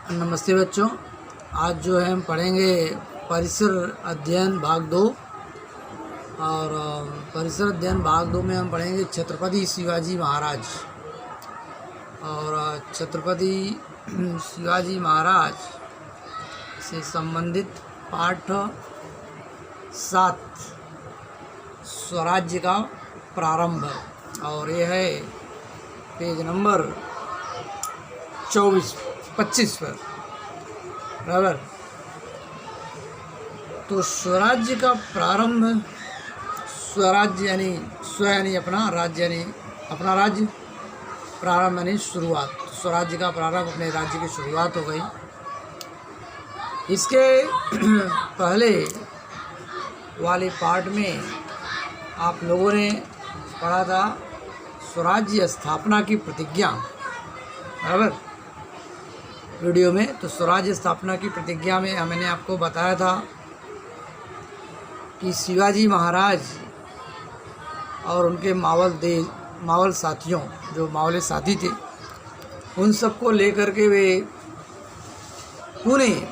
नमस्ते बच्चों। आज जो है हम पढ़ेंगे परिसर अध्ययन भाग 2। और परिसर अध्ययन भाग 2 में हम पढ़ेंगे छत्रपति शिवाजी महाराज। और छत्रपति शिवाजी महाराज से संबंधित पाठ 7 स्वराज्य का प्रारंभ, और ये है पेज नंबर 25 पर, बराबर। तो स्वराज्य का प्रारंभ, स्वराज्य यानी स्व यानी अपना, राज्य यानी अपना राज्य, प्रारंभ यानी शुरुआत। तो स्वराज्य का प्रारंभ, अपने राज्य की शुरुआत हो गई। इसके पहले वाले पार्ट में आप लोगों ने पढ़ा था स्वराज्य स्थापना की प्रतिज्ञा, बराबर, वीडियो में। तो स्वराज्य स्थापना की प्रतिज्ञा में मैंने आपको बताया था कि शिवाजी महाराज और उनके मावल साथियों, जो मावले साथी थे, उन सबको लेकर के वे पुणे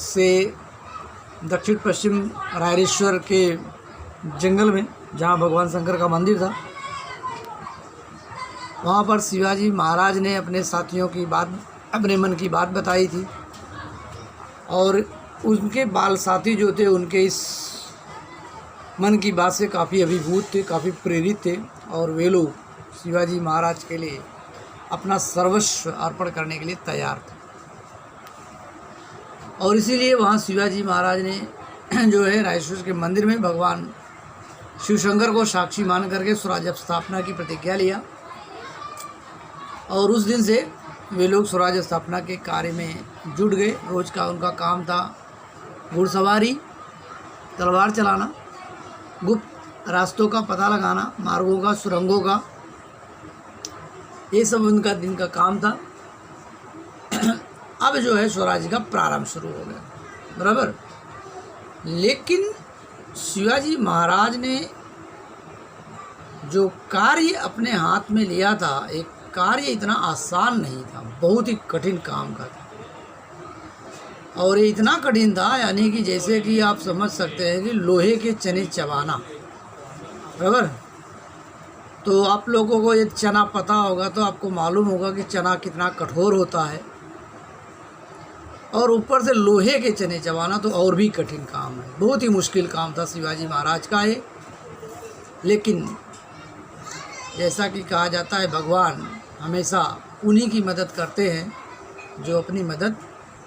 से दक्षिण पश्चिम रायरेश्वर के जंगल में, जहाँ भगवान शंकर का मंदिर था, वहाँ पर शिवाजी महाराज ने अपने साथियों की बात, अपने मन की बात बताई थी। और उनके बाल साथी जो थे, उनके इस मन की बात से काफ़ी अभिभूत थे, काफ़ी प्रेरित थे, और वे लोग शिवाजी महाराज के लिए अपना सर्वस्व अर्पण करने के लिए तैयार थे। और इसीलिए वहाँ शिवाजी महाराज ने जो है रायरेश्वर के मंदिर में भगवान शिव शंकर को साक्षी मान करके स्वराज्य स्थापना की प्रतिज्ञा लिया। और उस दिन से वे लोग स्वराज्य स्थापना के कार्य में जुट गए। रोज़ का उनका काम था घुड़सवारी, तलवार चलाना, गुप्त रास्तों का पता लगाना, मार्गों का, सुरंगों का, ये सब उनका दिन का काम था। अब जो है स्वराज्य का प्रारंभ शुरू हो गया, बराबर। लेकिन शिवाजी महाराज ने जो कार्य अपने हाथ में लिया था, एक कार्य इतना आसान नहीं था, बहुत ही कठिन काम का था। और ये इतना कठिन था, यानी कि जैसे कि आप समझ सकते हैं कि लोहे के चने चबाना, बराबर। तो आप लोगों को ये चना पता होगा तो आपको मालूम होगा कि चना कितना कठोर होता है, और ऊपर से लोहे के चने चबाना तो और भी कठिन काम है। बहुत ही मुश्किल काम था शिवाजी महाराज का ये। लेकिन जैसा कि कहा जाता है, भगवान हमेशा उन्हीं की मदद करते हैं जो अपनी मदद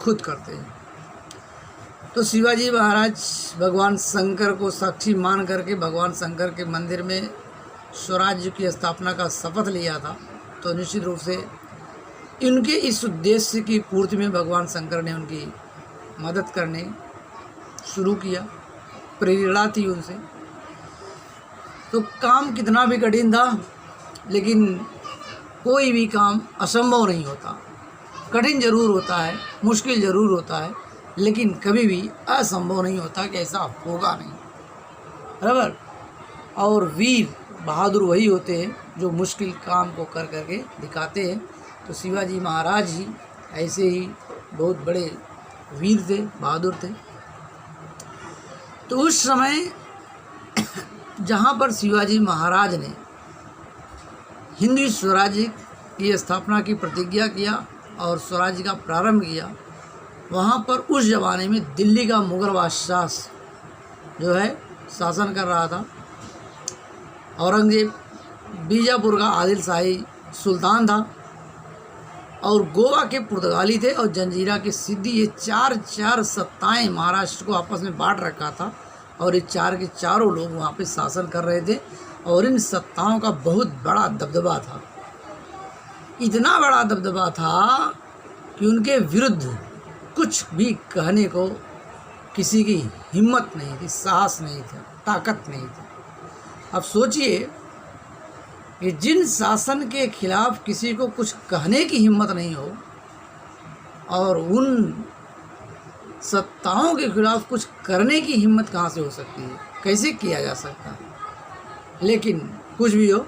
खुद करते हैं। तो शिवाजी महाराज भगवान शंकर को साक्षी मान करके भगवान शंकर के मंदिर में स्वराज्य की स्थापना का शपथ लिया था। तो निश्चित रूप से इनके इस उद्देश्य की पूर्ति में भगवान शंकर ने उनकी मदद करने शुरू किया, प्रेरणा थी उनसे। तो काम कितना भी कठिन था, लेकिन कोई भी काम असंभव नहीं होता। कठिन जरूर होता है, मुश्किल ज़रूर होता है, लेकिन कभी भी असंभव नहीं होता कि ऐसा होगा नहीं, बराबर। और वीर बहादुर वही होते हैं जो मुश्किल काम को कर करके दिखाते हैं। तो शिवाजी महाराज ही ऐसे ही बहुत बड़े वीर थे, बहादुर थे। तो उस समय जहाँ पर शिवाजी महाराज ने हिंदू स्वराज्य की स्थापना की प्रतिज्ञा किया और स्वराज्य का प्रारंभ किया, वहाँ पर उस ज़माने में दिल्ली का मुग़ल बादशाह जो है शासन कर रहा था। औरंगजेब बीजापुर का आदिल शाही सुल्तान था, और गोवा के पुर्तगाली थे, और जंजीरा के सिद्दी। ये चार सत्ताएं महाराष्ट्र को आपस में बांट रखा था, और ये चार के चारों लोग वहाँ पे शासन कर रहे थे। और इन सत्ताओं का बहुत बड़ा दबदबा था, इतना बड़ा दबदबा था कि उनके विरुद्ध कुछ भी कहने को किसी की हिम्मत नहीं थी, साहस नहीं था, ताकत नहीं थी। अब सोचिए कि जिन शासन के खिलाफ किसी को कुछ कहने की हिम्मत नहीं हो, और उन सत्ताओं के खिलाफ कुछ करने की हिम्मत कहाँ से हो सकती है, कैसे किया जा सकता है। लेकिन कुछ भी हो,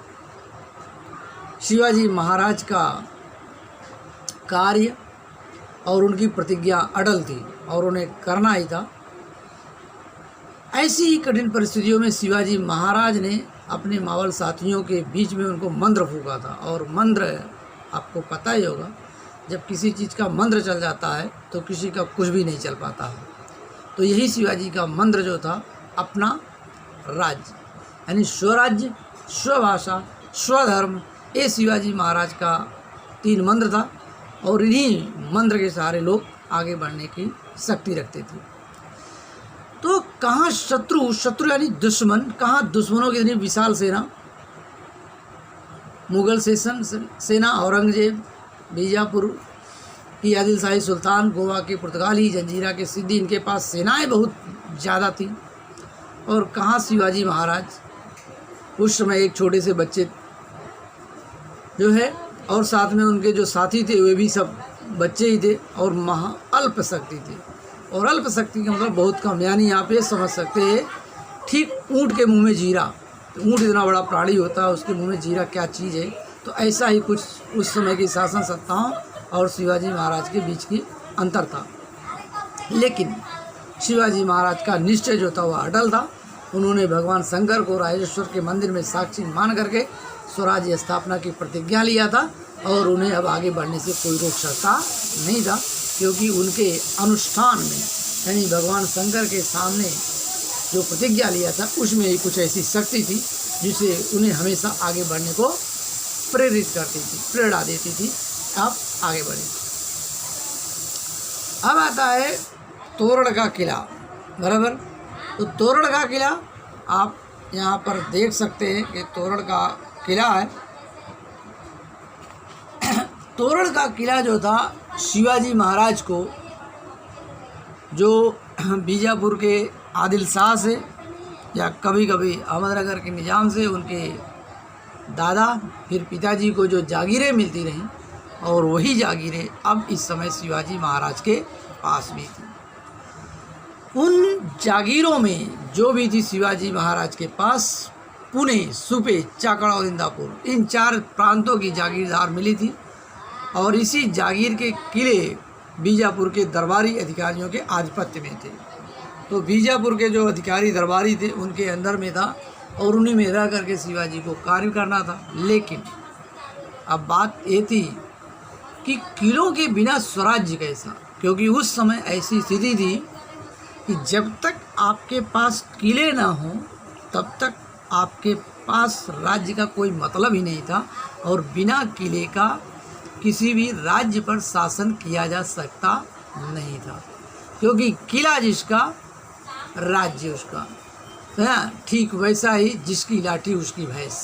शिवाजी महाराज का कार्य और उनकी प्रतिज्ञा अटल थी और उन्हें करना ही था। ऐसी ही कठिन परिस्थितियों में शिवाजी महाराज ने अपने मावल साथियों के बीच में उनको मंत्र फूंका था। और मंत्र आपको पता ही होगा, जब किसी चीज़ का मंत्र चल जाता है तो किसी का कुछ भी नहीं चल पाता है। तो यही शिवाजी का मंत्र जो था, अपना राज्य यानी स्वराज्य, स्वभाषा, स्वधर्म, ये शिवाजी महाराज का 3 मंत्र था। और इन्हीं मंत्र के सहारे लोग आगे बढ़ने की शक्ति रखते थे। तो कहाँ शत्रु यानी दुश्मन, कहाँ दुश्मनों की इतनी विशाल सेना, मुगल सेना, औरंगजेब, बीजापुर की आदिल शाही सुल्तान, गोवा के पुर्तगाली, जंजीरा के सिद्दी, इनके पास सेनाएं बहुत ज़्यादा थी। और कहाँ शिवाजी महाराज, उस समय एक छोटे से बच्चे जो है, और साथ में उनके जो साथी थे वे भी सब बच्चे ही थे और अल्प शक्ति थे। और अल्प शक्ति का मतलब बहुत कम, यानी आप ये समझ सकते हैं ठीक ऊँट के मुंह में जीरा। ऊँट इतना बड़ा प्राणी होता है, उसके मुंह में जीरा क्या चीज़ है। तो ऐसा ही कुछ उस समय की शासन सत्ताओं और शिवाजी महाराज के बीच की अंतर था। लेकिन शिवाजी महाराज का निश्चय जो था वह अटल था। उन्होंने भगवान शंकर को राजेश्वर के मंदिर में साक्षी मान करके स्वराज्य स्थापना की प्रतिज्ञा लिया था। और उन्हें अब आगे बढ़ने से कोई रोक सकता नहीं था, क्योंकि उनके अनुष्ठान में यानी भगवान शंकर के सामने जो प्रतिज्ञा लिया था उसमें ही कुछ ऐसी शक्ति थी जिसे उन्हें हमेशा आगे बढ़ने को प्रेरित करती थी, प्रेरणा देती थी, आप आगे बढ़े। अब आता है तोरण का किला, बराबर। तो तोरण का किला आप यहाँ पर देख सकते हैं कि तोरण का किला है। तोरण का किला जो था, शिवाजी महाराज को जो बीजापुर के आदिल शाह से या कभी कभी अहमदनगर के निज़ाम से उनके दादा फिर पिताजी को जो जागीरें मिलती रहीं, और वही जागीरें अब इस समय शिवाजी महाराज के पास भी थी। उन जागीरों में जो भी थी शिवाजी महाराज के पास, पुणे, सुपे, चाकड़ और इंदापुर, इन 4 प्रांतों की जागीरदार मिली थी। और इसी जागीर के किले बीजापुर के दरबारी अधिकारियों के आधिपत्य में थे। तो बीजापुर के जो अधिकारी दरबारी थे उनके अंदर में था और उन्हीं में रह करके शिवाजी को कार्य करना था। लेकिन अब बात ये थी कि किलों के बिना स्वराज्य कैसा, क्योंकि उस समय ऐसी स्थिति थी कि जब तक आपके पास किले ना हो तब तक आपके पास राज्य का कोई मतलब ही नहीं था। और बिना किले का किसी भी राज्य पर शासन किया जा सकता नहीं था, क्योंकि किला जिसका राज्य उसका, है ना। ठीक वैसा ही जिसकी लाठी उसकी भैंस।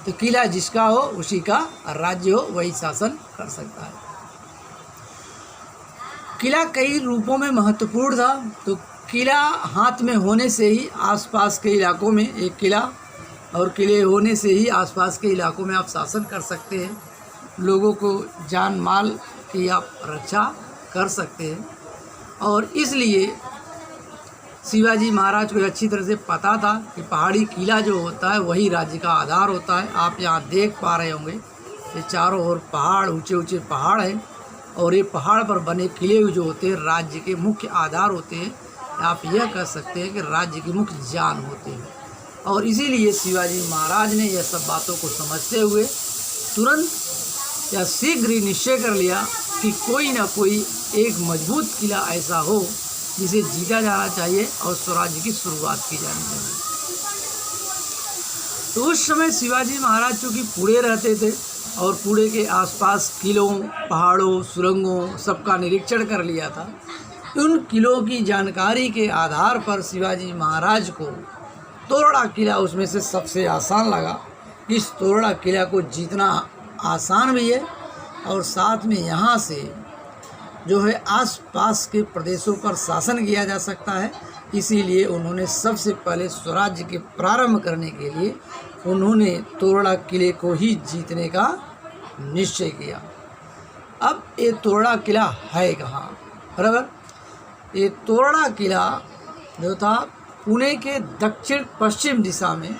तो किला जिसका हो उसी का राज्य हो, वही शासन कर सकता है। किला कई रूपों में महत्वपूर्ण था। तो किला हाथ में होने से ही आसपास के इलाकों में एक किला, और किले होने से ही आसपास के इलाकों में आप शासन कर सकते हैं, लोगों को जान माल की आप रक्षा कर सकते हैं। और इसलिए शिवाजी महाराज को अच्छी तरह से पता था कि पहाड़ी किला जो होता है वही राज्य का आधार होता है। आप यहाँ देख पा रहे होंगे ये चारों ओर पहाड़, ऊंचे ऊंचे पहाड़ हैं, और ये पहाड़ पर बने किले जो होते हैं राज्य के मुख्य आधार होते हैं। आप यह कह सकते हैं कि राज्य की मुख्य जान होते हैं। और इसीलिए शिवाजी महाराज ने यह सब बातों को समझते हुए तुरंत या शीघ्र ही निश्चय कर लिया कि कोई ना कोई एक मजबूत किला ऐसा हो जिसे जीता जाना चाहिए और स्वराज्य की शुरुआत की जानी चाहिए। तो उस समय शिवाजी महाराज चूँकि पुणे रहते थे और पुणे के आसपास किलों, पहाड़ों, सुरंगों सबका निरीक्षण कर लिया था। उन किलों की जानकारी के आधार पर शिवाजी महाराज को तोरणा किला उसमें से सबसे आसान लगा। इस तोरणा किला को जीतना आसान भी है और साथ में यहाँ से जो है आसपास के प्रदेशों पर शासन किया जा सकता है। इसीलिए उन्होंने सबसे पहले स्वराज्य के प्रारंभ करने के लिए उन्होंने तोरणा किले को ही जीतने का निश्चय किया। अब ये तोरणा किला है कहाँ, बराबर। ये तोरणा किला जो था पुणे के दक्षिण पश्चिम दिशा में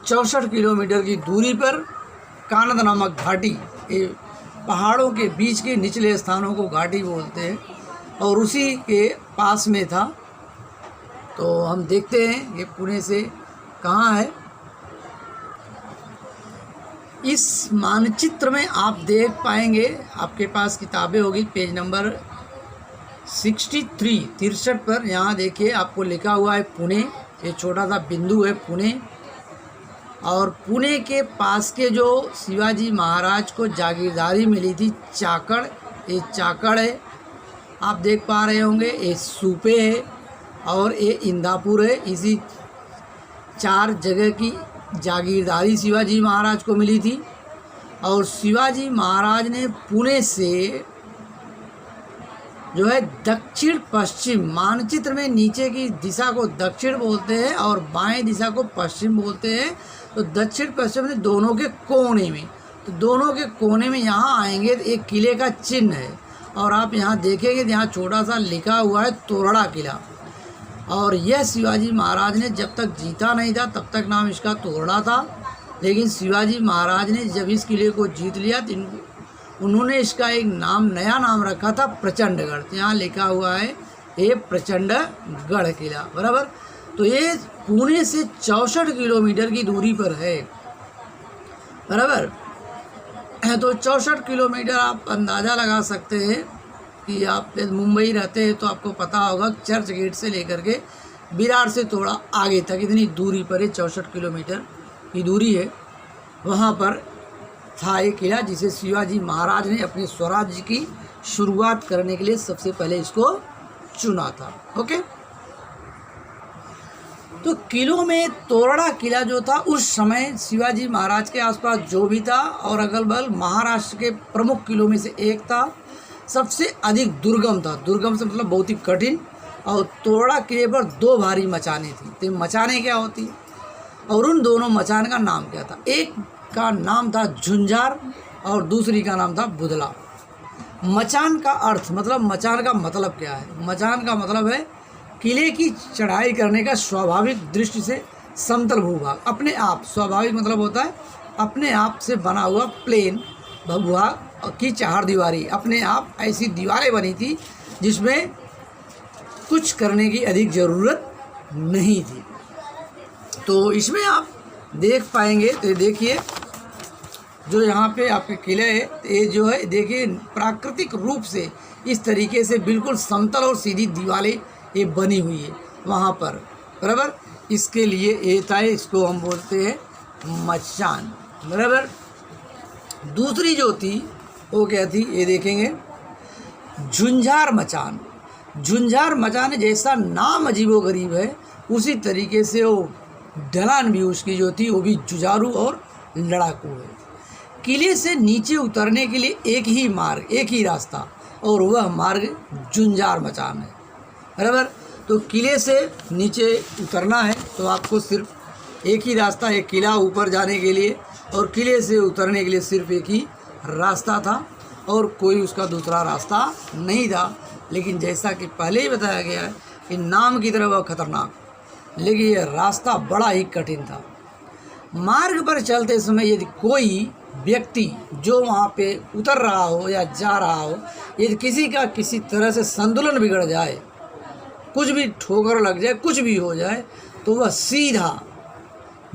64 किलोमीटर की दूरी पर कानद नामक घाटी, ये पहाड़ों के बीच के निचले स्थानों को घाटी बोलते हैं और उसी के पास में था। तो हम देखते हैं ये पुणे से कहाँ है। इस मानचित्र में आप देख पाएंगे, आपके पास किताबें होगी, पेज नंबर 63 पर यहाँ देखिए आपको लिखा हुआ है पुणे। ये छोटा सा बिंदु है पुणे, और पुणे के पास के जो शिवाजी महाराज को जागीरदारी मिली थी चाकड़, ये चाकड़ है, आप देख पा रहे होंगे। ये सूपे है और ये इंदापुर है। इसी 4 जगह की जागीरदारी शिवाजी महाराज को मिली थी। और शिवाजी महाराज ने पुणे से जो है दक्षिण पश्चिम, मानचित्र में नीचे की दिशा को दक्षिण बोलते हैं और बाएं दिशा को पश्चिम बोलते हैं। तो दक्षिण पश्चिम में दोनों के कोने में, तो दोनों के कोने में यहाँ आएंगे तो एक किले का चिन्ह है, और आप यहाँ देखेंगे यहाँ छोटा सा लिखा हुआ है तोरड़ा किला। और यह शिवाजी महाराज ने जब तक जीता नहीं था तब तक नाम इसका तोरड़ा था, लेकिन शिवाजी महाराज ने जब इस किले को जीत लिया तो उन्होंने इसका एक नया नाम रखा था प्रचंडगढ़। तो यहाँ लिखा हुआ है ये प्रचंडगढ़ किला, बराबर। तो ये पुणे से 64 किलोमीटर की दूरी पर है, बराबर। तो 64 किलोमीटर आप अंदाज़ा लगा सकते हैं कि आप मुंबई रहते हैं तो आपको पता होगा चर्च गेट से लेकर के विरार से थोड़ा आगे तक इतनी दूरी पर है, 64 किलोमीटर की दूरी है। वहाँ पर था एक किला जिसे शिवाजी महाराज ने अपने स्वराज्य की शुरुआत करने के लिए सबसे पहले इसको चुना था। ओके, तो किलों में तोरड़ा किला जो था उस समय शिवाजी महाराज के आसपास जो भी था और अगल बगल महाराष्ट्र के प्रमुख किलों में से एक था। सबसे अधिक दुर्गम था, दुर्गम से मतलब बहुत ही कठिन। और तोरड़ा किले पर 2 भारी मचाने थी। तो मचाने क्या होती और उन दोनों मचान का नाम क्या था? एक का नाम था झुंझार और दूसरी का नाम था बुधला। मचान का अर्थ मतलब मचान का मतलब क्या है? मचान का मतलब है किले की चढ़ाई करने का स्वाभाविक दृष्टि से समतल भूभाग, अपने आप। स्वाभाविक मतलब होता है अपने आप से बना हुआ प्लेन भूभाग की 4 दीवारी, अपने आप ऐसी दीवारें बनी थी जिसमें कुछ करने की अधिक ज़रूरत नहीं थी। तो इसमें आप देख पाएंगे, तो देखिए जो यहाँ पे आपके किले है, ये जो है देखिए प्राकृतिक रूप से इस तरीके से बिल्कुल समतल और सीधी दीवारें ये बनी हुई है वहाँ पर, बराबर। इसके लिए ये था, इसको हम बोलते हैं मचान, बराबर। दूसरी जो थी वो क्या थी ये देखेंगे, झुंझार मचान। झुंझार मचान जैसा नाम अजीबोगरीब है उसी तरीके से वो ढलान भी उसकी जो थी वो भी जुझारू और लड़ाकू है। किले से नीचे उतरने के लिए एक ही मार्ग, एक ही रास्ता, और वह मार्ग झुंझार मचान है, बराबर। तो किले से नीचे उतरना है तो आपको सिर्फ एक ही रास्ता है किला ऊपर जाने के लिए, और किले से उतरने के लिए सिर्फ एक ही रास्ता था और कोई उसका दूसरा रास्ता नहीं था। लेकिन जैसा कि पहले ही बताया गया है कि नाम की तरह वह खतरनाक, लेकिन यह रास्ता बड़ा ही कठिन था। मार्ग पर चलते समय यदि कोई व्यक्ति जो वहाँ पे उतर रहा हो या जा रहा हो, यदि किसी का किसी तरह से संतुलन बिगड़ जाए, कुछ भी ठोकर लग जाए, कुछ भी हो जाए, तो वह सीधा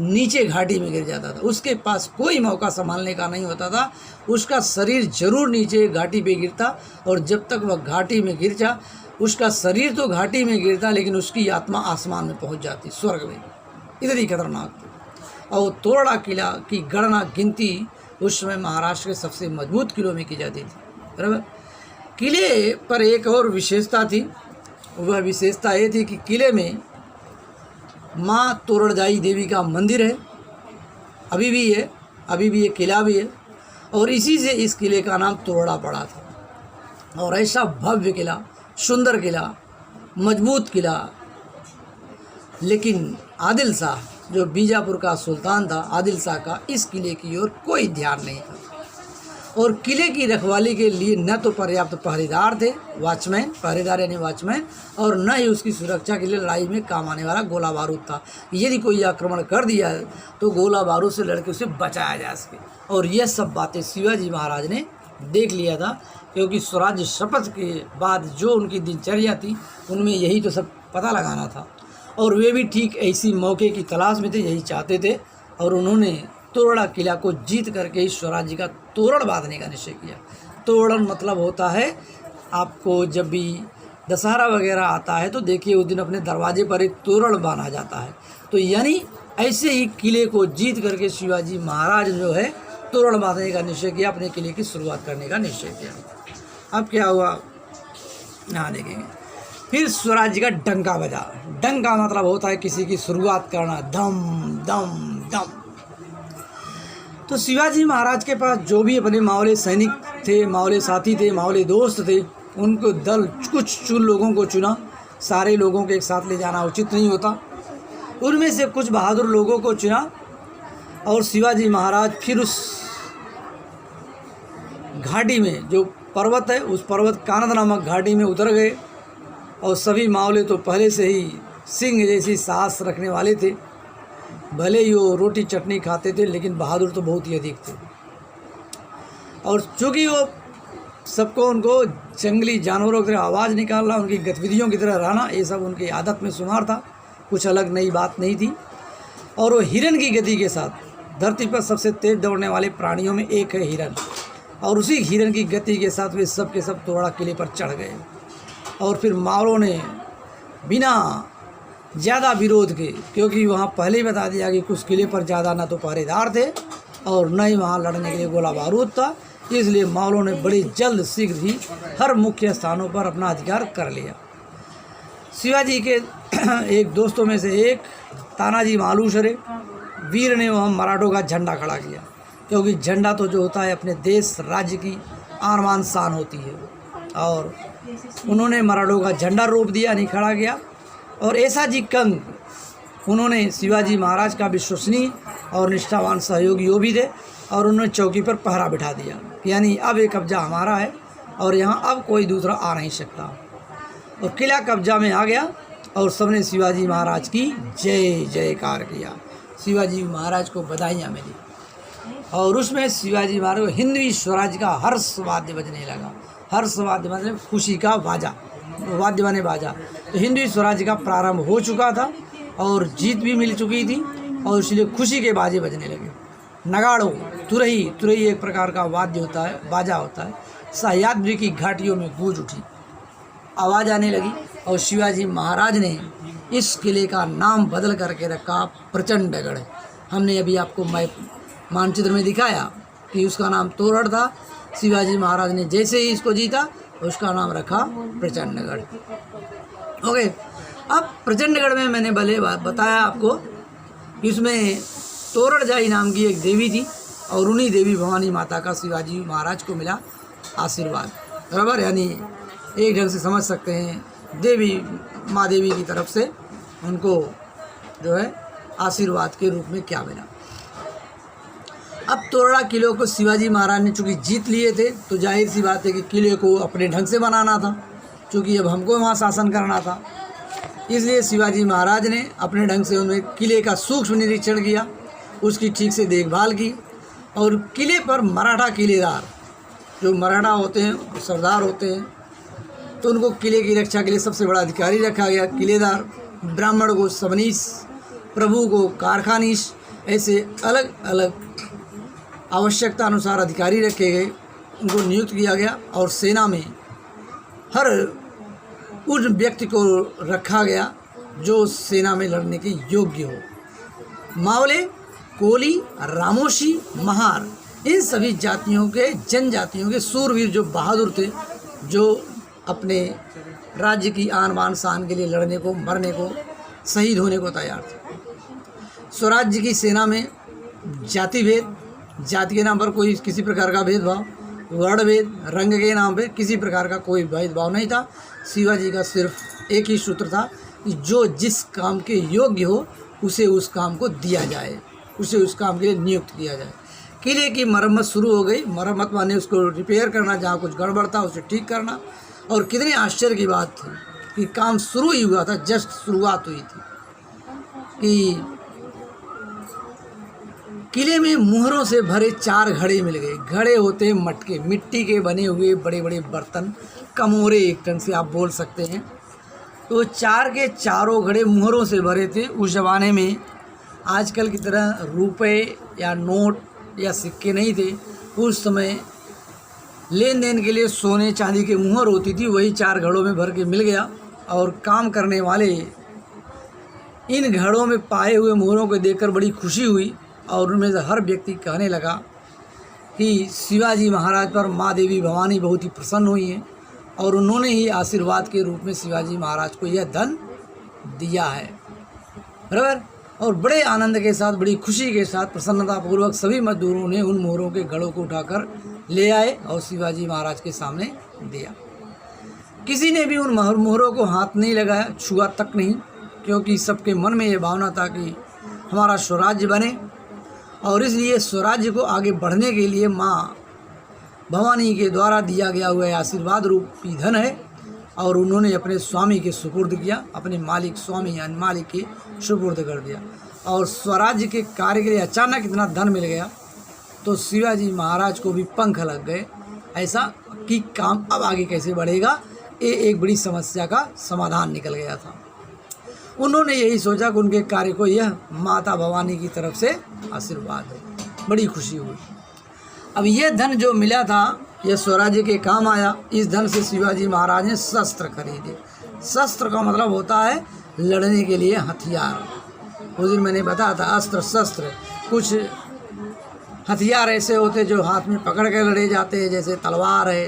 नीचे घाटी में गिर जाता था। उसके पास कोई मौका संभालने का नहीं होता था, उसका शरीर जरूर नीचे घाटी पे गिरता, और जब तक वह घाटी में गिर जा, उसका शरीर तो घाटी में गिरता लेकिन उसकी आत्मा आसमान में पहुंच जाती, स्वर्ग में। इतनी खतरनाक थी। और तोरड़ा किला की गणना गिनती उस समय महाराष्ट्र के सबसे मजबूत किलों में की जाती थी, बराबर। किले पर एक और विशेषता थी, वह विशेषता ये थी कि किले में माँ तोरणजाई देवी का मंदिर है, अभी भी है, अभी भी ये किला भी है, और इसी से इस किले का नाम तोरड़ा पड़ा था। और ऐसा भव्य किला, सुंदर किला, मजबूत किला, लेकिन आदिल शाह जो बीजापुर का सुल्तान था, आदिल शाह का इस किले की ओर कोई ध्यान नहीं था। और किले की रखवाली के लिए न तो पर्याप्त पहरेदार थे, वॉचमैन, पहरेदार यानी वॉचमैन, और न ही उसकी सुरक्षा के लिए लड़ाई में काम आने वाला गोला बारूद था। यदि कोई आक्रमण कर दिया तो गोला बारूद से लड़के उसे बचाया जा सके। और यह सब बातें शिवाजी महाराज ने देख लिया था, क्योंकि स्वराज्य शपथ के बाद जो उनकी दिनचर्या थी उनमें यही तो सब पता लगाना था। और वे भी ठीक ऐसी मौके की तलाश में थे, यही चाहते थे, और उन्होंने तोरड़ा किला को जीत करके ही स्वराज्य का तोरण बांधने का निश्चय किया। तोरण मतलब होता है, आपको जब भी दशहरा वगैरह आता है तो देखिए उस दिन अपने दरवाजे पर एक तोरण बांधा जाता है। तो यानी ऐसे ही किले को जीत करके शिवाजी महाराज जो है तोरण बांधने का निश्चय किया, अपने किले की शुरुआत करने का निश्चय किया। अब क्या हुआ, यहाँ देखेंगे। फिर स्वराज्य का डंका बजा। डंका मतलब होता है किसी की शुरुआत करना, दम दम दम। तो शिवाजी महाराज के पास जो भी अपने मावले सैनिक थे, मावले साथी थे, मावले दोस्त थे, उनको दल कुछ लोगों को चुना। सारे लोगों को एक साथ ले जाना उचित नहीं होता। उनमें से कुछ बहादुर लोगों को चुना और शिवाजी महाराज फिर उस घाटी में, जो पर्वत है, उस पर्वत कानद नामक घाटी में उतर गए। और सभी मावले तो पहले से ही सिंह जैसी साहस रखने वाले थे। भले ही वो रोटी चटनी खाते थे, लेकिन बहादुर तो बहुत ही अधिक थे। और चूँकि वो सबको, उनको जंगली जानवरों की तरह आवाज़ निकालना, उनकी गतिविधियों की तरह रहना, ये सब उनकी आदत में शुमार था, कुछ अलग नई बात नहीं थी। और वो हिरन की गति के साथ, धरती पर सबसे तेज दौड़ने वाले प्राणियों में एक है हिरन, और उसी हिरन की गति के साथ वे सब के सब तोरड़ा किले पर चढ़ गए। और फिर मावलों ने बिना ज़्यादा विरोध के, क्योंकि वहाँ पहले ही बता दिया कि कुछ किले पर ज़्यादा ना तो पहरेदार थे और न ही वहाँ लड़ने के लिए गोला बारूद था, इसलिए मावलों ने बड़ी जल्द शीघ्र ही हर मुख्य स्थानों पर अपना अधिकार कर लिया। शिवाजी के एक दोस्तों में से एक तानाजी मालूसरे वीर ने वहाँ मराठों का झंडा खड़ा किया, क्योंकि झंडा तो जो होता है अपने देश राज्य की आन शान होती है। और उन्होंने मराठों का झंडा रोप दिया, नहीं खड़ा किया। और ऐसा जी कंग, उन्होंने शिवाजी महाराज का विश्वसनीय और निष्ठावान सहयोगी वो भी थे, और उन्होंने चौकी पर पहरा बिठा दिया, यानी अब ये कब्जा हमारा है और यहाँ अब कोई दूसरा आ नहीं सकता। और किला कब्जा में आ गया और सबने शिवाजी महाराज की जय जयकार किया। शिवाजी महाराज को बधाइयाँ मिली और उसमें शिवाजी महाराज को हिंदवी स्वराज का हर्ष वाद्य बजने लगा। हर्ष वाद्य मतलब खुशी का बाजा, वाद्य बने बाजा। तो हिंदवी स्वराज का प्रारंभ हो चुका था और जीत भी मिल चुकी थी, और इसलिए खुशी के बाजे बजने लगे। नगाड़ो, तुरही, तुरही एक प्रकार का वाद्य होता है, बाजा होता है। सह्याद्री की घाटियों में गूंज उठी, आवाज़ आने लगी, और शिवाजी महाराज ने इस किले का नाम बदल करके रखा प्रचंडगढ़। हमने अभी आपको मानचित्र में दिखाया कि उसका नाम तोरण था। शिवाजी महाराज ने जैसे ही इसको जीता उसका नाम रखा प्रचंडगढ़। ओके, अब प्रचंडगढ़ में मैंने भले बताया आपको कि उसमें तोरणजाई नाम की एक देवी थी, और उन्हीं देवी भवानी माता का शिवाजी महाराज को मिला आशीर्वाद, बराबर। यानी एक ढंग से समझ सकते हैं देवी, माँ देवी की तरफ से उनको जो है आशीर्वाद के रूप में क्या मिला। अब तोरड़ा किले को शिवाजी महाराज ने चूँकि जीत लिए थे, तो जाहिर सी बात है कि किले को अपने ढंग से बनाना था, क्योंकि अब हमको वहाँ शासन करना था। इसलिए शिवाजी महाराज ने अपने ढंग से उन्हें किले का सूक्ष्म निरीक्षण किया, उसकी ठीक से देखभाल की। और किले पर मराठा किलेदार, जो मराठा होते हैं, सरदार होते हैं, तो उनको किले की रक्षा के लिए सबसे बड़ा अधिकारी रखा गया किलेदार। ब्राह्मण को सबनीस, प्रभु को कारखानीस, ऐसे अलग अलग आवश्यकता अनुसार अधिकारी रखे गए, उनको नियुक्त किया गया। और सेना में हर उस व्यक्ति को रखा गया जो सेना में लड़ने के योग्य हो। मावले, कोली, रामोशी, महार, इन सभी जातियों के, जनजातियों के सूरवीर जो बहादुर थे, जो अपने राज्य की आन बान शान के लिए लड़ने को, मरने को, शहीद होने को तैयार थे। स्वराज्य की सेना में जाति भेद, जाति के नाम पर कोई किसी प्रकार का भेदभाव, वर्ण भेद, रंग के नाम पर किसी प्रकार का कोई भेदभाव नहीं था। शिवाजी का सिर्फ एक ही सूत्र था कि जो जिस काम के योग्य हो उसे उस काम को दिया जाए, उसे उस काम के लिए नियुक्त किया जाए। किले की मरम्मत शुरू हो गई। मरम्मत माने उसको रिपेयर करना, जहाँ कुछ गड़बड़ था उसे ठीक करना। और कितने आश्चर्य की बात थी कि काम शुरू ही हुआ था, जस्ट शुरुआत हुई थी कि किले में मुहरों से भरे 4 घड़े मिल गए। घड़े होते हैं मटके, मिट्टी के बने हुए बड़े बड़े बर्तन, कमोरे एक ढंग से आप बोल सकते हैं। तो 4 के चारों घड़े मुहरों से भरे थे। उस ज़माने में आजकल की तरह रुपए या नोट या सिक्के नहीं थे। उस समय लेन देन के लिए सोने चांदी की मुहर होती थी, वही 4 घड़ों में भर के मिल गया। और काम करने वाले इन घड़ों में पाए हुए मुहरों को देखकर बड़ी खुशी हुई और उनमें से हर व्यक्ति कहने लगा कि शिवाजी महाराज पर माँ देवी भवानी बहुत ही प्रसन्न हुई हैं और उन्होंने ही आशीर्वाद के रूप में शिवाजी महाराज को यह धन दिया है। बराबर। और बड़े आनंद के साथ, बड़ी खुशी के साथ, प्रसन्नतापूर्वक सभी मजदूरों ने उन मोहरों के घड़ों को उठाकर ले आए और शिवाजी महाराज के सामने दिया। किसी ने भी उन मोहरों को हाथ नहीं लगाया, छुआ तक नहीं, क्योंकि सबके मन में ये भावना था कि हमारा स्वराज्य बने। और इसलिए स्वराज्य को आगे बढ़ने के लिए माँ भवानी के द्वारा दिया गया हुआ आशीर्वाद रूपी धन है और उन्होंने अपने स्वामी के सुपुर्द किया, अपने मालिक, स्वामी यानी मालिक के सुपुर्द कर दिया। और स्वराज्य के कार्य के लिए अचानक इतना धन मिल गया तो शिवाजी महाराज को भी पंख लग गए, ऐसा कि काम अब आगे कैसे बढ़ेगा, ये एक बड़ी समस्या का समाधान निकल गया था। उन्होंने यही सोचा कि उनके कार्य को यह माता भवानी की तरफ से आशीर्वाद है। बड़ी खुशी हुई। अब यह धन जो मिला था यह स्वराज्य के काम आया। इस धन से शिवाजी महाराज ने शस्त्र खरीदे। शस्त्र का मतलब होता है लड़ने के लिए हथियार। उस दिन मैंने बताया था अस्त्र शस्त्र, कुछ हथियार ऐसे होते जो हाथ में पकड़ कर लड़े जाते हैं, जैसे तलवार है,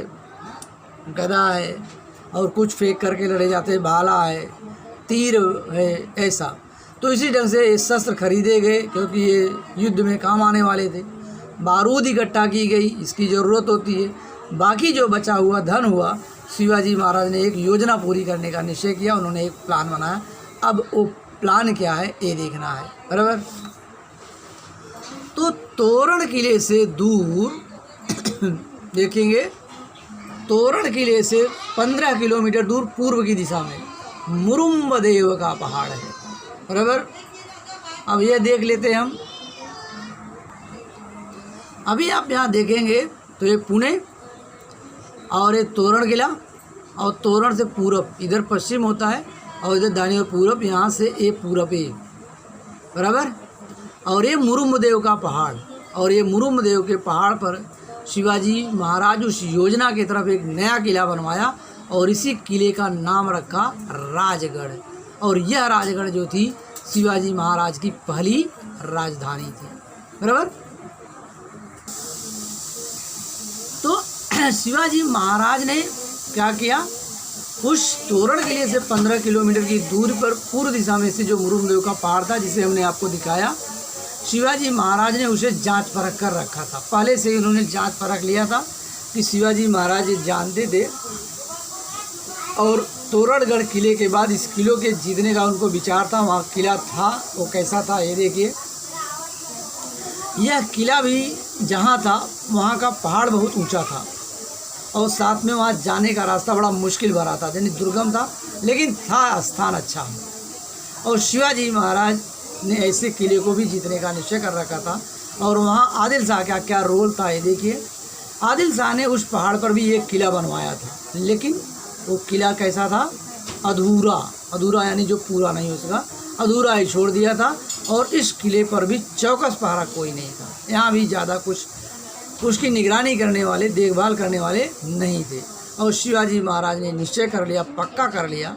गदा है, और कुछ फेंक करके लड़े जाते हैं, भाला है, तीर है, ऐसा। तो इसी ढंग से ये शस्त्र खरीदे गए क्योंकि ये युद्ध में काम आने वाले थे। बारूद इकट्ठा की गई, इसकी ज़रूरत होती है। बाकी जो बचा हुआ धन हुआ, शिवाजी महाराज ने एक योजना पूरी करने का निश्चय किया। उन्होंने एक प्लान बनाया। अब वो प्लान क्या है ये देखना है। बराबर। तो तोरण किले से दूर देखेंगे, तोरण किले से 15 किलोमीटर दूर पूर्व की दिशा में मुरुम्बदेव का पहाड़ है। बराबर। अब यह देख लेते हैं हम। अभी आप यहाँ देखेंगे तो ये पुणे और ये तोरण किला, और तोरण से पूरब इधर पश्चिम होता है और इधर दाहिनी ओर पूरब, यहाँ से ये पूरब है। बराबर। और ये मुरुम्बदेव का पहाड़, और ये मुरुम्बदेव के पहाड़ पर शिवाजी महाराज उस योजना की तरफ एक नया किला बनवाया और इसी किले का नाम रखा राजगढ़। और यह राजगढ़ जो थी शिवाजी महाराज की पहली राजधानी थी। बराबर। तो शिवाजी महाराज ने क्या किया, उस तोरण किले से 15 किलोमीटर की दूरी पर पूर्व दिशा में से जो मुरुम्बदेव का पहाड़ था जिसे हमने आपको दिखाया, शिवाजी महाराज ने उसे जांच परख कर रखा था। पहले से ही उन्होंने जांच परख लिया था कि शिवाजी महाराज ये जानते थे। और तोरणगढ़ किले के बाद इस किले के जीतने का उनको विचार था। वहाँ किला था, वो कैसा था ये देखिए। यह किला भी जहाँ था वहाँ का पहाड़ बहुत ऊंचा था और साथ में वहाँ जाने का रास्ता बड़ा मुश्किल भरा था, यानी दुर्गम था, लेकिन था स्थान अच्छा। और शिवाजी महाराज ने ऐसे किले को भी जीतने का निश्चय कर रखा था। और वहाँ आदिल शाह का क्या रोल था ये देखिए। आदिल शाह ने उस पहाड़ पर भी एक किला बनवाया था, लेकिन वो किला कैसा था, अधूरा। अधूरा यानी जो पूरा नहीं हो सका, अधूरा ही छोड़ दिया था। और इस किले पर भी चौकस पहरा कोई नहीं था। यहाँ भी ज़्यादा कुछ उसकी निगरानी करने वाले, देखभाल करने वाले नहीं थे। और शिवाजी महाराज ने निश्चय कर लिया, पक्का कर लिया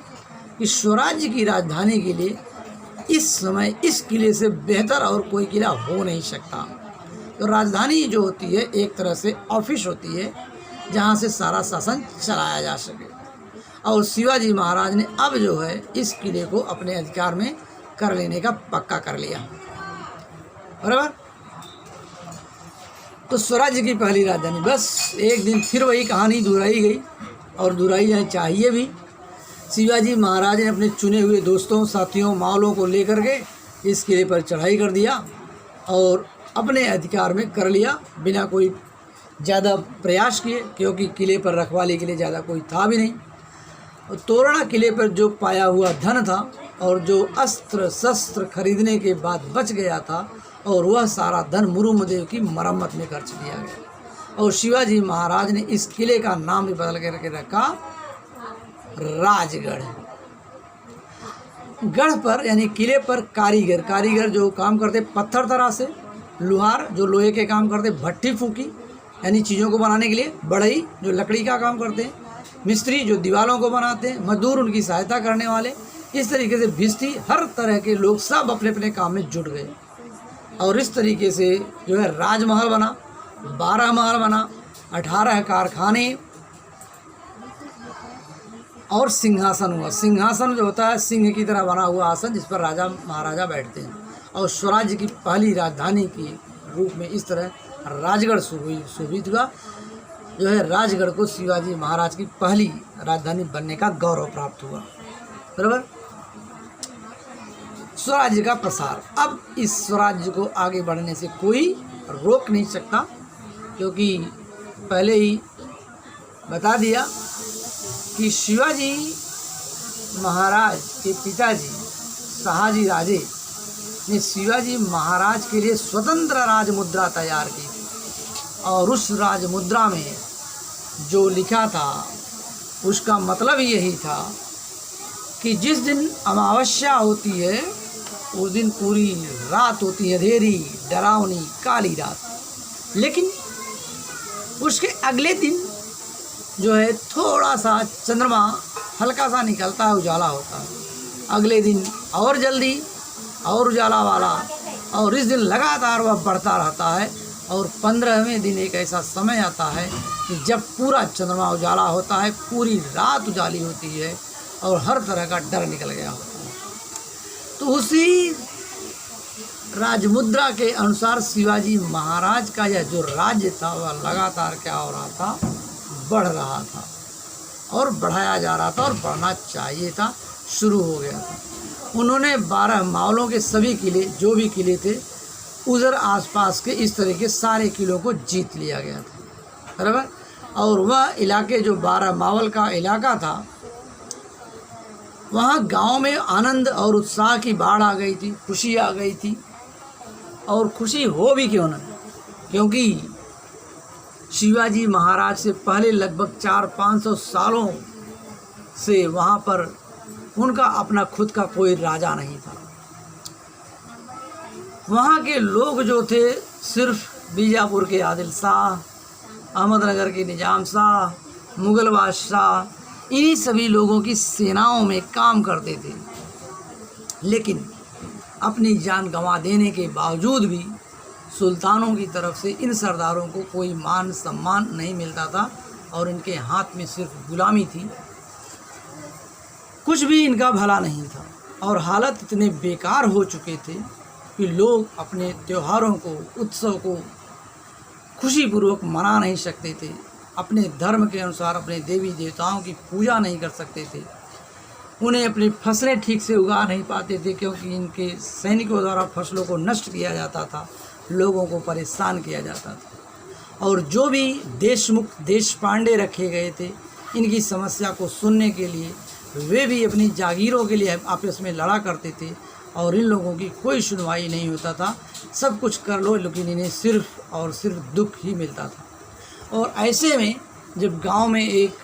कि स्वराज्य की राजधानी के लिए इस समय इस किले से बेहतर और कोई किला हो नहीं सकता। तो राजधानी जो होती है एक तरह से ऑफिस होती है जहाँ से सारा शासन चलाया जा सके। और शिवाजी महाराज ने अब जो है इस किले को अपने अधिकार में कर लेने का पक्का कर लिया। बराबर। तो स्वराज्य की पहली राजधानी, बस एक दिन फिर वही कहानी दोहराई गई और दोहराई जानी चाहिए भी। शिवाजी महाराज ने अपने चुने हुए दोस्तों, साथियों, मावलों को लेकर के इस किले पर चढ़ाई कर दिया और अपने अधिकार में कर लिया बिना कोई ज़्यादा प्रयास किए, क्योंकि किले पर रखवाली के लिए ज़्यादा कोई था भी नहीं। और तोरणा किले पर जो पाया हुआ धन था और जो अस्त्र शस्त्र खरीदने के बाद बच गया था, और वह सारा धन मुरुमदेव की मरम्मत में खर्च किया गया। और शिवाजी महाराज ने इस किले का नाम भी बदल के रखा राजगढ़। गढ़ पर यानी किले पर कारीगर जो काम करते पत्थर तरासे, लुहार जो लोहे के काम करते, भट्टी फूकी यानी चीज़ों को बनाने के लिए, बढ़ई जो लकड़ी का काम करते हैं, मिस्त्री जो दीवारों को बनाते हैं, मजदूर उनकी सहायता करने वाले, इस तरीके से भिस्ती हर तरह के लोग सब अपने अपने काम में जुट गए। और इस तरीके से जो है राजमहल बना, 12 महल बना, 18 कारखाने और सिंहासन हुआ। सिंहासन जो होता है सिंह की तरह बना हुआ आसन जिस पर राजा महाराजा बैठते हैं। और स्वराज्य की पहली राजधानी के रूप में इस तरह राजगढ़ शोभित हुआ। जो है राजगढ़ को शिवाजी महाराज की पहली राजधानी बनने का गौरव प्राप्त हुआ। बराबर। स्वराज्य का प्रसार। अब इस स्वराज्य को आगे बढ़ने से कोई रोक नहीं सकता, क्योंकि पहले ही बता दिया कि शिवाजी महाराज के पिताजी शहाजी राजे ने शिवाजी महाराज के लिए स्वतंत्र राजमुद्रा तैयार की और उस राजमुद्रा में जो लिखा था उसका मतलब यही था कि जिस दिन अमावस्या होती है उस दिन पूरी रात होती है, अंधेरी डरावनी काली रात। लेकिन उसके अगले दिन जो है थोड़ा सा चंद्रमा हल्का सा निकलता है, उजाला होता है। अगले दिन और जल्दी और उजाला वाला, और इस दिन लगातार वह बढ़ता रहता है। और 15वें दिन एक ऐसा समय आता है कि जब पूरा चंद्रमा उजाला होता है, पूरी रात उजाली होती है और हर तरह का डर निकल गया होता है। तो उसी राजमुद्रा के अनुसार शिवाजी महाराज का यह जो राज्य था वह लगातार क्या हो रहा था, बढ़ रहा था और बढ़ाया जा रहा था और बढ़ना चाहिए था, शुरू हो गया था। उन्होंने 12 मावलों के सभी किले जो भी किले थे उधर आसपास के इस तरह के सारे किलों को जीत लिया गया था। बराबर। और वह इलाके जो 12 मावल का इलाका था वहाँ गांव में आनंद और उत्साह की बाढ़ आ गई थी, खुशी आ गई थी। और खुशी हो भी क्यों न, क्योंकि शिवाजी महाराज से पहले लगभग 400-500 सालों से वहाँ पर उनका अपना खुद का कोई राजा नहीं था। वहाँ के लोग जो थे सिर्फ बीजापुर के आदिल शाह, अहमदनगर के निजाम शाह, मुग़ल बादशाह, इन्हीं सभी लोगों की सेनाओं में काम करते थे। लेकिन अपनी जान गंवा देने के बावजूद भी सुल्तानों की तरफ से इन सरदारों को कोई मान सम्मान नहीं मिलता था और इनके हाथ में सिर्फ गुलामी थी। कुछ भी इनका भला नहीं था और हालत इतने बेकार हो चुके थे कि लोग अपने त्योहारों को, उत्सव को खुशीपूर्वक मना नहीं सकते थे। अपने धर्म के अनुसार अपने देवी देवताओं की पूजा नहीं कर सकते थे। उन्हें अपनी फसलें ठीक से उगा नहीं पाते थे क्योंकि इनके सैनिकों द्वारा फसलों को नष्ट किया जाता था, लोगों को परेशान किया जाता था। और जो भी देशमुख देशपांडे रखे गए थे इनकी समस्या को सुनने के लिए वे भी अपनी जागीरों के लिए आपस में लड़ा करते थे और इन लोगों की कोई सुनवाई नहीं होता था। सब कुछ कर लो लेकिन इन्हें सिर्फ और सिर्फ दुख ही मिलता था। और ऐसे में जब गांव में एक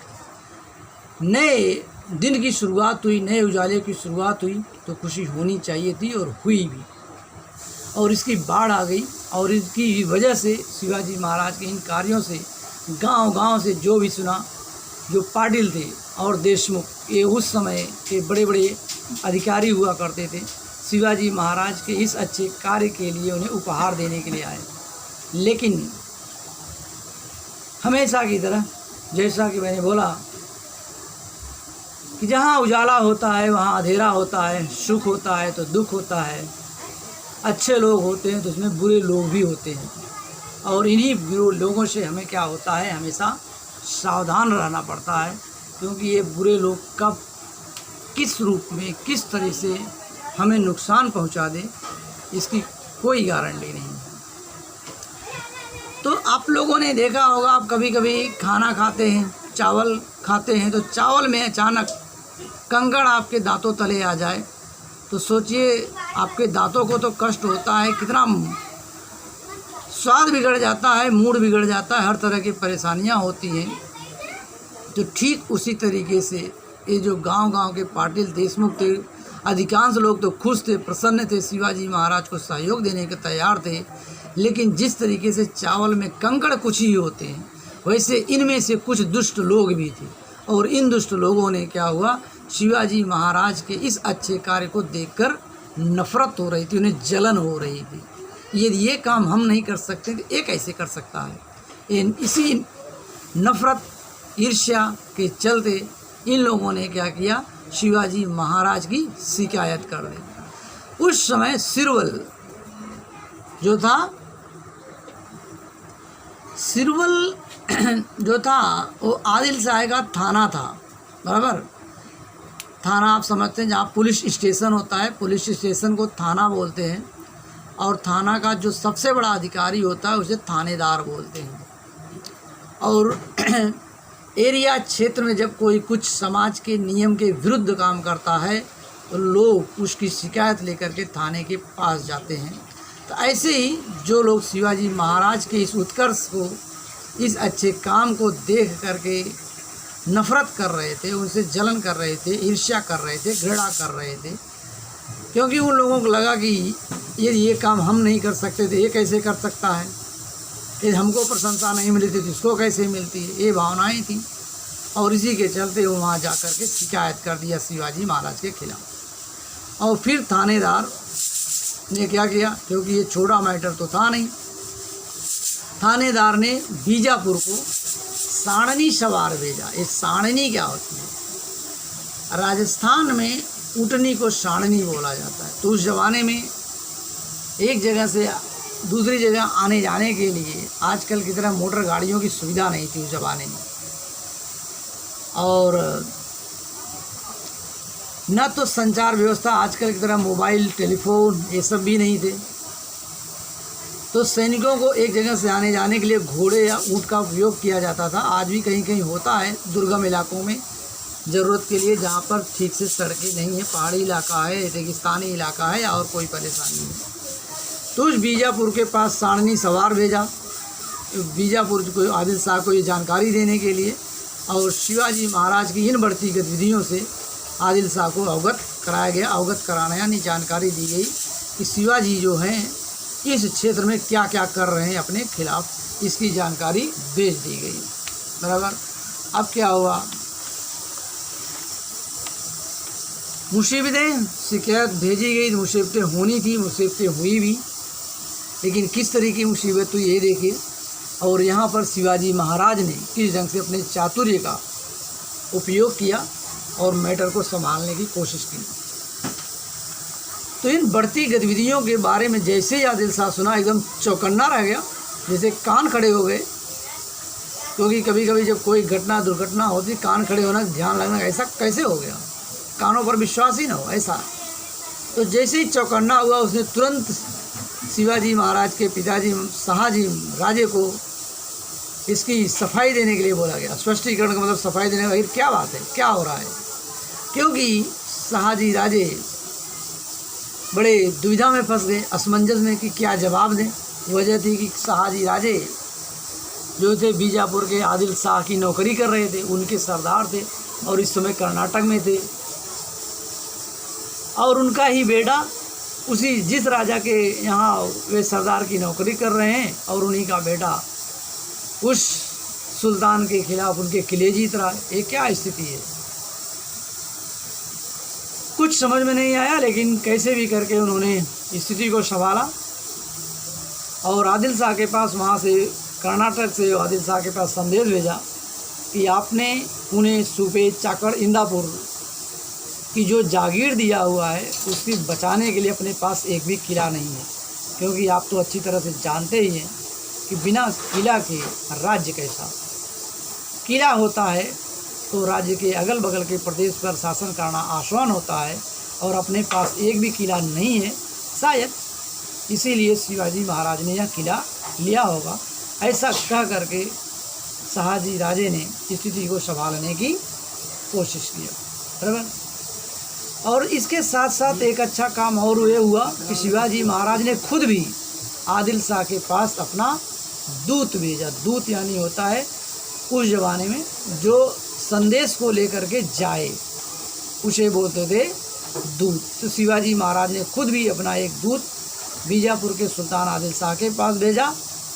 नए दिन की शुरुआत हुई, नए उजाले की शुरुआत हुई, तो खुशी होनी चाहिए थी और हुई भी। और इसकी बाढ़ आ गई और इसकी वजह से शिवाजी महाराज के इन कार्यों से गांव-गांव से जो भी सुना, जो पाटिल थे और देशमुख, ये उस समय के बड़े बड़े अधिकारी हुआ करते थे, शिवाजी महाराज के इस अच्छे कार्य के लिए उन्हें उपहार देने के लिए आए। लेकिन हमेशा की तरह जैसा कि मैंने बोला कि जहाँ उजाला होता है वहाँ अंधेरा होता है, सुख होता है तो दुख होता है, अच्छे लोग होते हैं तो उसमें बुरे लोग भी होते हैं। और इन्हीं बुरे लोगों से हमें क्या होता है, हमेशा सावधान रहना पड़ता है, क्योंकि ये बुरे लोग कब किस रूप में किस तरह से हमें नुकसान पहुंचा दे इसकी कोई गारंटी नहीं है। तो आप लोगों ने देखा होगा, आप कभी कभी खाना खाते हैं, चावल खाते हैं, तो चावल में अचानक कंकड़ आपके दांतों तले आ जाए तो सोचिए आपके दांतों को तो कष्ट होता है, कितना स्वाद बिगड़ जाता है, मूड बिगड़ जाता है, हर तरह की परेशानियां होती हैं। तो ठीक उसी तरीके से ये जो गांव-गांव के पाटिल देशमुख थे, अधिकांश लोग तो खुश थे, प्रसन्न थे, शिवाजी महाराज को सहयोग देने के तैयार थे। लेकिन जिस तरीके से चावल में कंकड़ कुछ ही होते हैं, वैसे इनमें से कुछ दुष्ट लोग भी थे। और इन दुष्ट लोगों ने क्या हुआ, शिवाजी महाराज के इस अच्छे कार्य को देखकर नफरत हो रही थी, उन्हें जलन हो रही थी। ये काम हम नहीं कर सकते तो ये कैसे कर सकता है। इसी नफरत ईर्ष्या के चलते इन लोगों ने क्या किया, शिवाजी महाराज की शिकायत कर दी। उस समय सिरवल जो था, सिरवल जो था वो आदिल शाह का थाना था, बराबर। थाना आप समझते हैं, जहाँ पुलिस स्टेशन होता है, पुलिस स्टेशन को थाना बोलते हैं। और थाना का जो सबसे बड़ा अधिकारी होता है उसे थानेदार बोलते हैं। और एरिया क्षेत्र में जब कोई कुछ समाज के नियम के विरुद्ध काम करता है तो लोग उसकी शिकायत लेकर के थाने के पास जाते हैं। तो ऐसे ही जो लोग शिवाजी महाराज के इस उत्कर्ष को, इस अच्छे काम को देख करके नफरत कर रहे थे, उनसे जलन कर रहे थे, ईर्ष्या कर रहे थे, घृणा कर रहे थे, क्योंकि उन लोगों को लगा कि ये काम हम नहीं कर सकते थे, ये कैसे कर सकता है, ये हमको प्रशंसा नहीं मिली थी तो इसको कैसे मिलती है, ये भावनाएं थी। और इसी के चलते वो वहाँ जा कर के शिकायत कर दिया शिवाजी महाराज के खिलाफ। और फिर थानेदार ने क्या किया, क्योंकि ये छोटा मैटर तो था नहीं, थानेदार ने बीजापुर को साड़नी सवार भेजा। ये साड़नी क्या होती है, राजस्थान में ऊँटनी को साड़नी बोला जाता है। तो उस ज़माने में एक जगह से दूसरी जगह आने जाने के लिए आजकल की तरह मोटर गाड़ियों की सुविधा नहीं थी उस ज़माने में, और न तो संचार व्यवस्था आजकल की तरह मोबाइल, टेलीफोन ये सब भी नहीं थे। तो सैनिकों को एक जगह से आने जाने के लिए घोड़े या ऊँट का उपयोग किया जाता था। आज भी कहीं कहीं होता है दुर्गम इलाकों में ज़रूरत के लिए, जहाँ पर ठीक से सड़कें नहीं है, पहाड़ी इलाका है, रेगिस्तानी इलाका है और कोई परेशानी नहीं। तो उस बीजापुर के पास साड़नी सवार भेजा, बीजापुर को आदिल शाह को ये जानकारी देने के लिए। और शिवाजी महाराज की इन बढ़ती गतिविधियों से आदिल शाह को अवगत कराया गया। अवगत कराना यानी जानकारी दी गई कि शिवाजी जो हैं इस क्षेत्र में क्या क्या कर रहे हैं अपने खिलाफ, इसकी जानकारी भेज दी गई, बराबर। अब क्या हुआ, मुसीबतें, शिकायत भेजी गई, मुसीबतें होनी थी, मुसीबतें हुई भी, लेकिन किस तरह की मुसीबत तो ये देखिए। और यहाँ पर शिवाजी महाराज ने किस ढंग से अपने चातुर्य का उपयोग किया और मैटर को संभालने की कोशिश की। तो इन बढ़ती गतिविधियों के बारे में जैसे ही आदिल शाह सुना, एकदम चौकन्ना रह गया, जैसे कान खड़े हो गए। क्योंकि कभी कभी जब कोई घटना दुर्घटना होती, कान खड़े होना, ध्यान लगना, ऐसा कैसे हो गया, कानों पर विश्वास ही ना हो ऐसा। तो जैसे ही चौकन्ना हुआ, उसने तुरंत शिवाजी महाराज के पिताजी शाहजी राजे को इसकी सफाई देने के लिए बोला गया। स्पष्टीकरण का मतलब सफाई देने का, क्या बात है, क्या हो रहा है। क्योंकि शाहजी राजे बड़े दुविधा में फंस गए, असमंजस में कि क्या जवाब दें। वजह थी कि शाहजी राजे जो थे बीजापुर के आदिल शाह की नौकरी कर रहे थे, उनके सरदार थे और इस समय कर्नाटक में थे। और उनका ही बेटा उसी जिस राजा के यहाँ वे सरदार की नौकरी कर रहे हैं, और उन्हीं का बेटा उस सुल्तान के खिलाफ उनके किले जीत रहा है। ये क्या स्थिति है, कुछ समझ में नहीं आया। लेकिन कैसे भी करके उन्होंने स्थिति को संभाला और आदिल शाह के पास, वहाँ से कर्नाटक से आदिल शाह के पास संदेश भेजा कि आपने उन्हें सूबे चाकड़ इंदापुर की जो जागीर दिया हुआ है उसकी बचाने के लिए अपने पास एक भी किला नहीं है। क्योंकि आप तो अच्छी तरह से जानते ही हैं कि बिना किला के राज्य कैसा। किला होता है तो राज्य के अगल बगल के प्रदेश पर शासन करना आसान होता है, और अपने पास एक भी किला नहीं है, शायद इसीलिए शिवाजी महाराज ने यह किला लिया होगा। ऐसा कह करके शाहजी राजे ने स्थिति को संभालने की कोशिश किया, बराबर। और इसके साथ साथ एक अच्छा काम और ये हुआ कि शिवाजी महाराज ने खुद भी आदिल शाह के पास अपना दूत भेजा। दूत यानी होता है उस ज़माने में जो संदेश को लेकर के जाए, उसे बोलते थे दूत। तो शिवाजी महाराज ने खुद भी अपना एक दूत बीजापुर के सुल्तान आदिल शाह के पास भेजा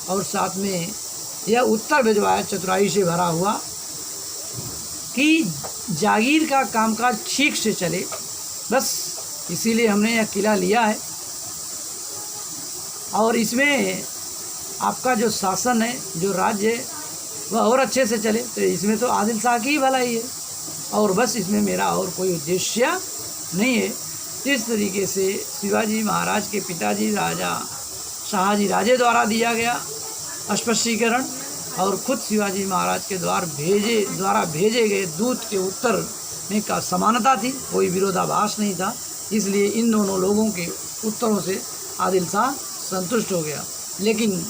और साथ में यह उत्तर भिजवाया चतुराई से भरा हुआ कि जागीर का कामकाज ठीक से चले, बस इसीलिए हमने यह किला लिया है और इसमें आपका जो शासन है, जो राज्य है, वह और अच्छे से चले। तो इसमें तो आदिल शाह की ही भलाई है और बस इसमें मेरा और कोई उद्देश्य नहीं है। इस तरीके से शिवाजी महाराज के पिताजी राजा शाहजी राजे द्वारा दिया गया स्पष्टीकरण और खुद शिवाजी महाराज के द्वारा भेजे गए दूत के उत्तर में का समानता थी, कोई विरोधाभास नहीं था। इसलिए इन दोनों लोगों के उत्तरों से आदिल शाह संतुष्ट हो गया। लेकिन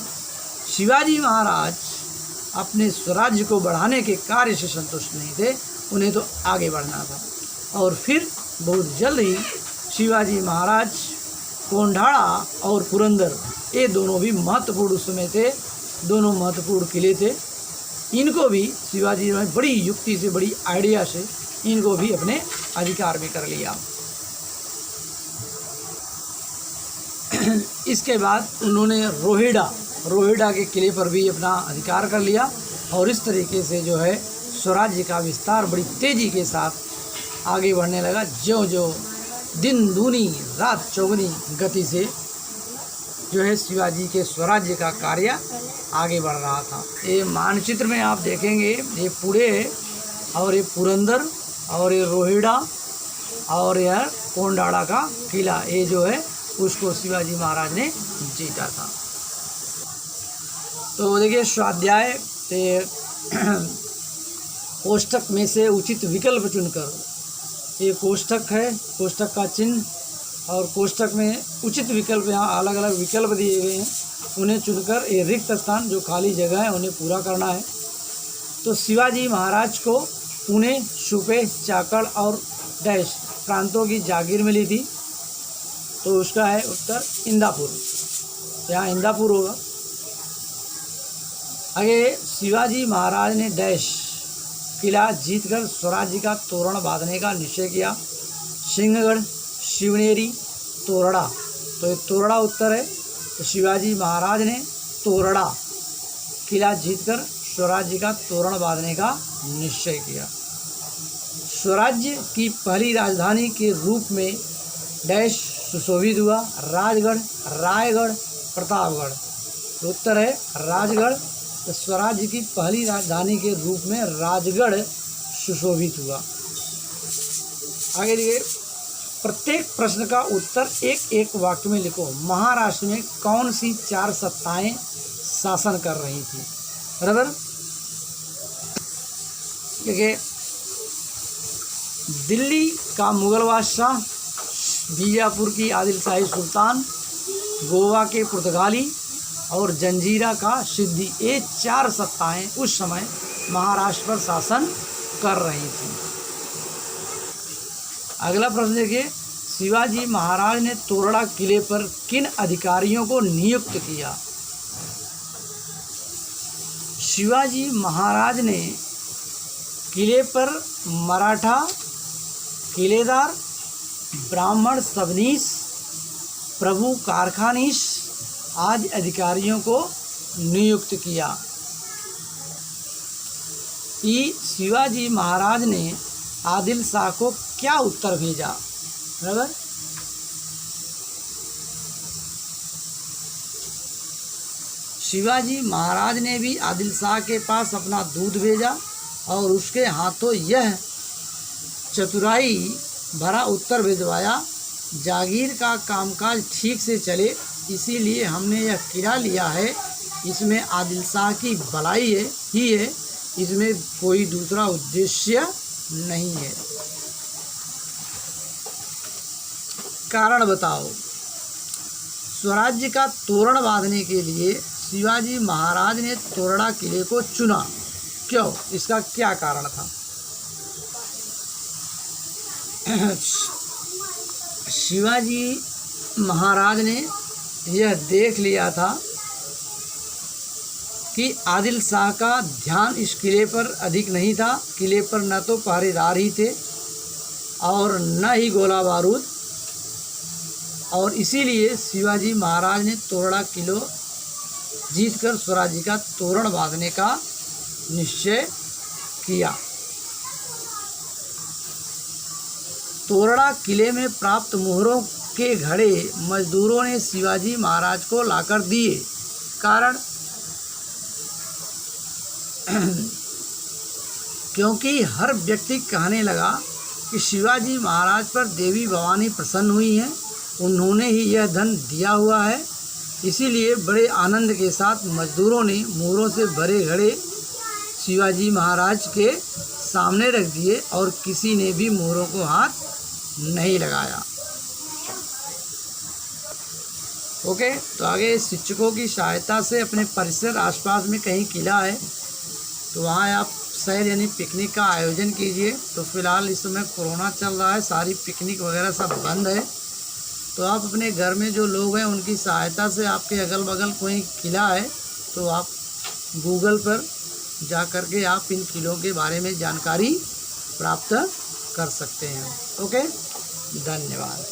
शिवाजी महाराज अपने स्वराज्य को बढ़ाने के कार्य से संतुष्ट नहीं थे, उन्हें तो आगे बढ़ना था। और फिर बहुत जल्द ही शिवाजी महाराज कोंढाड़ा और पुरंदर, ये दोनों भी महत्वपूर्ण उस समय थे, दोनों महत्वपूर्ण किले थे। इनको भी शिवाजी ने बड़ी युक्ति से, बड़ी आइडिया से इनको भी अपने अधिकार में कर लिया। इसके बाद उन्होंने रोहिड़ा के किले पर भी अपना अधिकार कर लिया और इस तरीके से जो है स्वराज्य का विस्तार बड़ी तेज़ी के साथ आगे बढ़ने लगा। ज्यों ज्यों दिन दूनी रात चौगुनी गति से जो है शिवाजी के स्वराज्य का कार्य आगे बढ़ रहा था। ये मानचित्र में आप देखेंगे, ये पुणे और ये पुरंदर और ये रोहिड़ा और यह कोंडाड़ा का किला, ये जो है उसको शिवाजी महाराज ने जीता था। तो देखिए स्वाध्याय से कोष्ठक में से उचित विकल्प चुनकर, ये कोष्ठक है, कोष्ठक का चिन्ह और कोष्ठक में उचित विकल्प, यहाँ अलग अलग विकल्प दिए गए हैं, उन्हें चुनकर ये रिक्त स्थान जो खाली जगह है उन्हें पूरा करना है। तो शिवाजी महाराज को पुणे, सुपे, चाकड़ और डैश प्रांतों की जागीर मिली थी, तो उसका है उत्तर इंदापुर, यहाँ इंदापुर होगा। आगे शिवाजी महाराज ने डैश किला जीतकर स्वराज्य का तोरण बांधने का निश्चय किया। सिंहगढ़, शिवनेरी, तोरड़ा, तो ये तोरड़ा उत्तर है। तो शिवाजी महाराज ने तोरड़ा किला जीतकर स्वराज्य का तोरण बांधने का निश्चय किया। स्वराज्य की पहली राजधानी के रूप में डैश सुशोभित हुआ। राजगढ़, रायगढ़, प्रतापगढ़, उत्तर है राजगढ़। तो स्वराज्य की पहली राजधानी के रूप में राजगढ़ सुशोभित हुआ। आगे देखिए, प्रत्येक प्रश्न का उत्तर एक एक वाक्य में लिखो। महाराष्ट्र में कौन सी 4 सत्ताएं शासन कर रही थी? बराबर। देखिए, दिल्ली का मुगल बादशाह, बीजापुर की आदिल शाही सुल्तान, गोवा के पुर्तगाली और जंजीरा का सिद्दी, ये 4 सत्ताएं उस समय महाराष्ट्र पर शासन कर रही थी। अगला प्रश्न देखिए, शिवाजी महाराज ने तोरड़ा किले पर किन अधिकारियों को नियुक्त किया? शिवाजी महाराज ने किले पर मराठा किलेदार, ब्राह्मण सबनीस, प्रभु कारखानीस आदि अधिकारियों को नियुक्त किया। शिवाजी महाराज ने आदिल शाह को क्या उत्तर भेजा? बराबर। शिवाजी महाराज ने भी आदिल शाह के पास अपना दूध भेजा और उसके हाथों यह चतुराई भरा उत्तर भिजवाया, जागीर का कामकाज ठीक से चले, इसीलिए हमने यह किला लिया है। इसमें आदिल शाह की भलाई ही है, इसमें कोई दूसरा उद्देश्य नहीं है। कारण बताओ। स्वराज्य का तोरण बांधने के लिए शिवाजी महाराज ने तोरड़ा किले को चुना, क्यों? इसका क्या कारण था? शिवाजी महाराज ने यह देख लिया था कि आदिल शाह का ध्यान इस किले पर अधिक नहीं था। किले पर न तो पहरेदार ही थे और न ही गोला बारूद, और इसीलिए शिवाजी महाराज ने तोरड़ा किलो जीतकर स्वराज्य का तोरण बांधने का निश्चय किया। तोरड़ा किले में प्राप्त मोहरों के घड़े मजदूरों ने शिवाजी महाराज को लाकर दिए। कारण क्योंकि हर व्यक्ति कहने लगा कि शिवाजी महाराज पर देवी भवानी प्रसन्न हुई हैं, उन्होंने ही यह धन दिया हुआ है। इसीलिए बड़े आनंद के साथ मजदूरों ने मोहरों से भरे घड़े शिवाजी महाराज के सामने रख दिए और किसी ने भी मोहरों को हाथ नहीं लगाया। ओके, तो आगे शिक्षकों की सहायता से अपने परिसर आसपास में कहीं किला है तो वहाँ आप सैर यानी पिकनिक का आयोजन कीजिए। तो फिलहाल इस समय कोरोना चल रहा है, सारी पिकनिक वगैरह सब बंद है। तो आप अपने घर में जो लोग हैं उनकी सहायता से, आपके अगल बगल कोई किला है तो आप गूगल पर जा कर के आप इन किलों के बारे में जानकारी प्राप्त कर सकते हैं। ओके, धन्यवाद।